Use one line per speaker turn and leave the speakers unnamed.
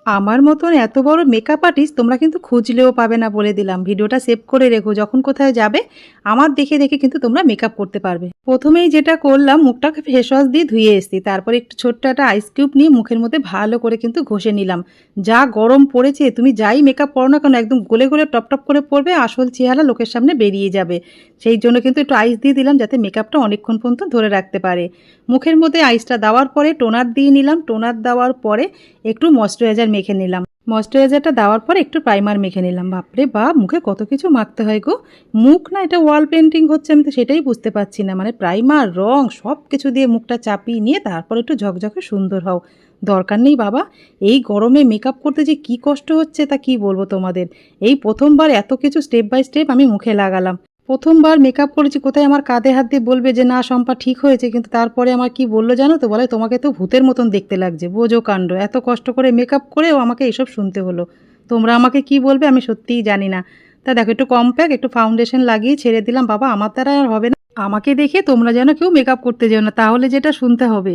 আমার মতন এত বড় মেকআপ আর্টিস্ট তোমরা কিন্তু খুঁজলেও পাবে না বলে দিলাম। ভিডিওটা সেভ করে রেখো, যখন কোথায় যাবে আমার দেখে দেখে কিন্তু তোমরা মেকআপ করতে পারবে। প্রথমেই যেটা করলাম, মুখটাকে ফেস ওয়াশ দিয়ে ধুয়ে এসেছি, তারপরে একটু ছোট্ট একটা আইস কিউব নিয়ে মুখের মধ্যে ভালো করে কিন্তু ঘষে নিলাম। যা গরম পড়েছে, তুমি যাই মেকআপ করো না কেন একদম গলে গলে টপ টপ করে পড়বে, আসল চেহারা লোকের সামনে বেরিয়ে যাবে। সেই জন্য কিন্তু একটু আইস দিয়ে দিলাম যাতে মেকআপটা অনেকক্ষণ পর্যন্ত ধরে রাখতে পারে। মুখের মধ্যে আইসটা দেওয়ার পরে টোনার দিয়ে নিলাম, টোনার দেওয়ার পরে একটু ময়েশ্চারাইজার মেখে নিলাম, ময়েশ্চারাইজারটা দেওয়ার পরে একটু প্রাইমার মেখে নিলাম। বাপরে বাপ, মুখে কত কিছু মাখতে হয় গো। মুখ না এটা ওয়াল পেন্টিং হচ্ছে, আমি তো সেটাই বুঝতে পারছি না। মানে প্রাইমার, রং সব কিছু দিয়ে মুখটা চাপিয়ে নিয়ে তারপর একটু ঝকঝকে সুন্দর হও। দরকার নেই বাবা, এই গরমে মেকআপ করতে যে কি কষ্ট হচ্ছে তা কি বলবো তোমাদের। এই প্রথমবার এত কিছু স্টেপ বাই স্টেপ আমি মুখে লাগালাম। প্রথমবার মেকআপ করেছি, কোথায় আমার কাঁধে হাত দিয়ে বলবে যে না শম্পা ঠিক হয়েছে, কিন্তু তারপরে আমার কি বললো জানো তো, বলে তোমাকে তো ভূতের মতন দেখতে লাগছে। বোঝো কাণ্ড, এত কষ্ট করে মেকআপ করেও আমাকে এসব শুনতে হলো। তোমরা আমাকে কি বলবে আমি সত্যিই জানি না। তা দেখো, একটু কম্প্যাক্ট একটু ফাউন্ডেশন লাগিয়ে ছেড়ে দিলাম। বাবা আমার দ্বারা আর হবে না, আমাকে দেখে তোমরা যেন কেউ মেকআপ করতে যেও না, তাহলে যেটা শুনতে হবে।